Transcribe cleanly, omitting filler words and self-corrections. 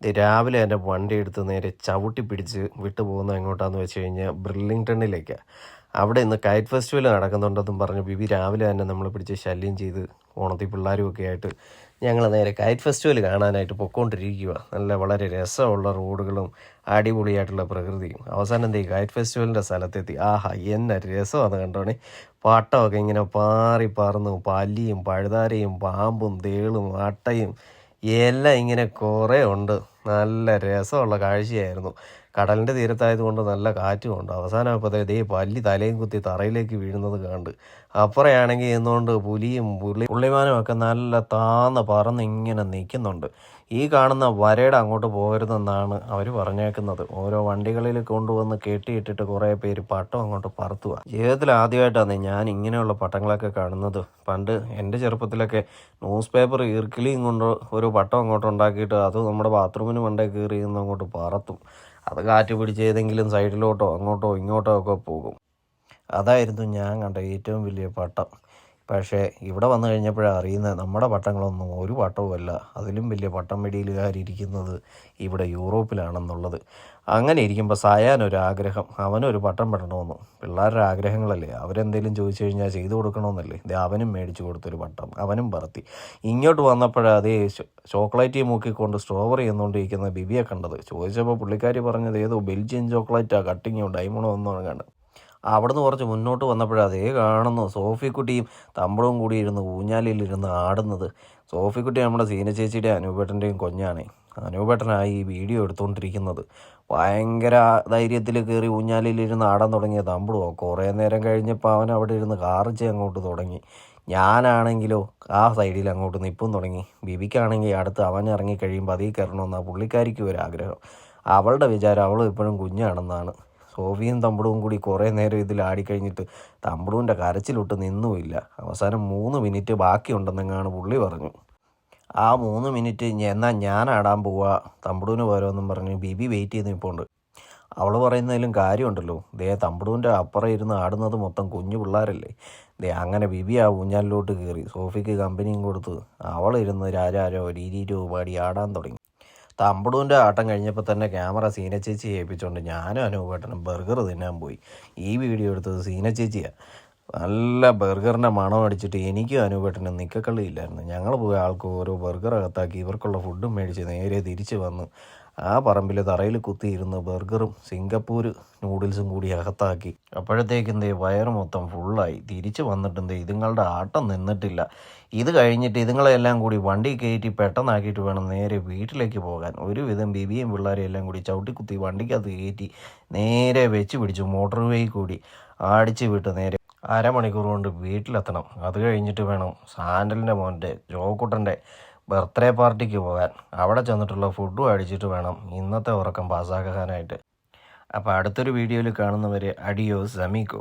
രാവിലെ എൻ്റെ വണ്ടി എടുത്ത് നേരെ ചവിട്ടി പിടിച്ച് വിട്ടു പോകുന്നത് എങ്ങോട്ടാന്ന് വെച്ച് കഴിഞ്ഞാൽ ബ്രില്ലിങ്ടണിലേക്കാണ്. അവിടെ ഇന്ന് കൈറ്റ് ഫെസ്റ്റിവൽ നടക്കുന്നുണ്ടെന്നും പറഞ്ഞ് ബിബി രാവിലെ തന്നെ നമ്മളെ പിടിച്ച് ശല്യം ചെയ്ത് ഓണത്തിൽ പിള്ളേരും ഒക്കെ ആയിട്ട് ഞങ്ങൾ നേരെ കൈറ്റ് ഫെസ്റ്റിവൽ കാണാനായിട്ട് പൊയ്ക്കൊണ്ടിരിക്കുക. വളരെ രസമുള്ള റോഡുകളും അടിപൊളിയായിട്ടുള്ള പ്രകൃതിയും. അവസാനം എന്ത് കൈറ്റ് ഫെസ്റ്റിവലിൻ്റെ സ്ഥലത്തെത്തി. ആഹാ, എന്നെ രസമാണ് കണ്ടോണേ. പട്ടമൊക്കെ ഇങ്ങനെ പാറി പറന്നു, പല്ലിയും പഴുതാരയും പാമ്പും തേളും അട്ടയും എല്ലാം ഇങ്ങനെ കുറേ ഉണ്ട്. നല്ല രസമുള്ള കാഴ്ചയായിരുന്നു. കടലിൻ്റെ തീരത്തായതുകൊണ്ട് നല്ല കാറ്റുമുണ്ട്. അവസാനമായപ്പോൾ ദേ പല്ലി തലയും കുത്തി തറയിലേക്ക് വീഴുന്നത് കണ്ട്. അപ്പുറയാണെങ്കിൽ എന്നുകൊണ്ട് പുലിയും പുള്ളിമാനും ഒക്കെ നല്ല താന്ന് പറന്ന് ഇങ്ങനെ നിൽക്കുന്നുണ്ട്. ഈ കാണുന്ന വരയുടെ അങ്ങോട്ട് പോകരുതെന്നാണ് അവർ പറഞ്ഞേക്കുന്നത്. ഓരോ വണ്ടികളിൽ കൊണ്ടുവന്ന് കെട്ടിയിട്ടിട്ട് കുറേ പേര് പട്ടം അങ്ങോട്ട് പറത്തുക. ജീവിതത്തിൽ ആദ്യമായിട്ടാണ് ഞാൻ ഇങ്ങനെയുള്ള പട്ടങ്ങളൊക്കെ കാണുന്നത്. പണ്ട് എൻ്റെ ചെറുപ്പത്തിലൊക്കെ ന്യൂസ് പേപ്പർ ഈർക്കിളിയും കൊണ്ട് ഒരു പട്ടം അങ്ങോട്ട് ഉണ്ടാക്കിയിട്ട് അത് നമ്മുടെ ബാത്റൂമിന് മണ്ടേ കയറി നിന്ന് അങ്ങോട്ട് പറത്തും. അത് കാറ്റ് പിടിച്ച് ഏതെങ്കിലും സൈഡിലോട്ടോ അങ്ങോട്ടോ ഇങ്ങോട്ടോ ഒക്കെ പോകും. അതായിരുന്നു ഞാൻ കണ്ട ഏറ്റവും വലിയ പട്ടം. പക്ഷേ ഇവിടെ വന്നു കഴിഞ്ഞപ്പോഴാണ് അറിയുന്നത് നമ്മുടെ പട്ടങ്ങളൊന്നും ഒരു പട്ടവുമല്ല. അതിലും വലിയ പട്ടം വെടിയിലുകാരിയിരിക്കുന്നത് ഇവിടെ യൂറോപ്പിലാണെന്നുള്ളത്. അങ്ങനെ ഇരിക്കുമ്പോൾ സയാനൊരാഗ്രഹം, അവനൊരു പട്ടം പെടണമെന്ന്. പിള്ളേരുടെ ആഗ്രഹങ്ങളല്ലേ, അവരെന്തെങ്കിലും ചോദിച്ചു കഴിഞ്ഞാൽ ചെയ്തു കൊടുക്കണമെന്നല്ലേ. ഇത് അവനും മേടിച്ചു കൊടുത്തൊരു പട്ടം, അവനും പറത്തി. ഇങ്ങോട്ട് വന്നപ്പോഴാണ് അതേ ചോക്ലേറ്റ് മൂക്കിക്കൊണ്ട് സ്ട്രോബെറി എന്നുകൊണ്ടിരിക്കുന്ന ബിബിയെ കണ്ടത്. ചോദിച്ചപ്പോൾ പുള്ളിക്കാരി പറഞ്ഞത് ഏതോ ബെൽജിയൻ ചോക്ലേറ്റാണ്, കട്ടിങ്ങോ ഡയമണ്ടോ ഒന്നും കണ്ട്. അവിടുന്ന് കുറച്ച് മുന്നോട്ട് വന്നപ്പോഴാണ് അതേ കാണുന്നു സോഫിക്കുട്ടിയും തമ്പളും കൂടി ഇരുന്ന് ഊഞ്ഞാലിലിരുന്ന് ആടുന്നത്. സോഫിക്കുട്ടി നമ്മുടെ സീന ചേച്ചിയുടെ അനൂപേട്ടൻ്റെയും കൊഞ്ഞാണ്. അനൂപേട്ടനായി ഈ വീഡിയോ എടുത്തുകൊണ്ടിരിക്കുന്നത്. ഭയങ്കര ധൈര്യത്തിൽ കയറി ഊഞ്ഞാലിലിരുന്ന് ആടാൻ തുടങ്ങിയ തമ്പളുമോ കുറേ നേരം കഴിഞ്ഞപ്പോൾ അവൻ അവിടെ ഇരുന്ന് കാറിച്ച് അങ്ങോട്ട് തുടങ്ങി. ഞാനാണെങ്കിലോ ആ സൈഡിൽ അങ്ങോട്ട് നിൽപ്പും തുടങ്ങി. ബിബിക്കാണെങ്കിൽ അടുത്ത് അവൻ ഇറങ്ങി കഴിയുമ്പോൾ അതിൽ കയറണമെന്നാണ് പുള്ളിക്കാരിക്ക് ഒരാഗ്രഹം. അവളുടെ വിചാരം അവൾ ഇപ്പോഴും കുഞ്ഞാണെന്നാണ്. സോഫിയും തമ്പുടും കൂടി കുറേ നേരം ഇതിൽ ആടിക്കഴിഞ്ഞിട്ട് തമ്പുടുവിൻ്റെ കരച്ചിലൊട്ട് നിന്നുമില്ല. അവസാനം 3 മിനിറ്റ് ബാക്കിയുണ്ടെന്നെങ്ങാണ് പുള്ളി പറഞ്ഞു. ആ 3 മിനിറ്റ് എന്നാൽ ഞാൻ ആടാൻ പോവാ തമ്പുടുവിന് പോരോന്നും പറഞ്ഞ് ബിബി വെയിറ്റ് ചെയ്ത് നിൽപ്പുണ്ട്. അവൾ പറയുന്നതിലും കാര്യമുണ്ടല്ലോ. തമ്പുടുവിൻ്റെ അപ്പുറം ഇരുന്ന് ആടുന്നത് മൊത്തം കുഞ്ഞു പിള്ളേരല്ലേ. അങ്ങനെ ബിബി ആ ഊഞ്ഞാലിലോട്ട് കയറി സോഫിക്ക് കമ്പനിയും കൊടുത്ത് അവളിരുന്ന് രാജാരോ രീരീരോ പാടി ആടാൻ തുടങ്ങി. തമ്പുടുവിൻ്റെ ആട്ടം കഴിഞ്ഞപ്പോൾ തന്നെ ക്യാമറ സീന ചേച്ചി ഏൽപ്പിച്ചുകൊണ്ട് ഞാനും അനൂപേട്ടനും ബർഗർ തിന്നാൻ പോയി. ഈ വീഡിയോ എടുത്തത് സീന ചേച്ചിയാണ്. നല്ല ബർഗറിൻ്റെ മണം അടിച്ചിട്ട് എനിക്കും അനൂപേട്ടനും നിൽക്കക്കള്ളിയില്ലായിരുന്നു. ഞങ്ങൾ പോയ ആൾക്ക് ഓരോ ബർഗർ അകത്താക്കി ഇവർക്കുള്ള ഫുഡും മേടിച്ച് നേരെ തിരിച്ച് വന്നു. ആ പറമ്പിൽ തറയിൽ കുത്തിയിരുന്ന് ബർഗറും സിംഗപ്പൂർ നൂഡിൽസും കൂടി അകത്താക്കി. അപ്പോഴത്തേക്കും വയറ് മൊത്തം ഫുള്ളായി. തിരിച്ച് വന്നിട്ട് ഇതുങ്ങളുടെ ആട്ടം നിന്നിട്ടില്ല. ഇത് കഴിഞ്ഞിട്ട് ഇതുങ്ങളെല്ലാം കൂടി വണ്ടി കയറ്റി പെട്ടെന്നാക്കിയിട്ട് വേണം നേരെ വീട്ടിലേക്ക് പോകാൻ. ഒരുവിധം ബിബിയും പിള്ളേരെയും എല്ലാം കൂടി ചവിട്ടിക്കുത്തി വണ്ടിക്കകത്ത് കയറ്റി നേരെ വെച്ച് പിടിച്ചു. മോട്ടോർ വേ കൂടി അടിച്ച് വിട്ട് നേരെ അരമണിക്കൂർ കൊണ്ട് വീട്ടിലെത്തണം. അത് കഴിഞ്ഞിട്ട് വേണം സാൻഡലിൻ്റെ മോൻ്റെ ജോക്കുട്ടൻ്റെ ബർത്ത്ഡേ പാർട്ടിക്ക് പോകാൻ. അവിടെ ചെന്നിട്ടുള്ള ഫുഡും അടിച്ചിട്ട് വേണം ഇന്നത്തെ ഉറക്കം പാസ്സാക്കാനായിട്ട്. അപ്പോൾ അടുത്തൊരു വീഡിയോയിൽ കാണുന്നവരെ അഡിയോസ് അമീഗോ.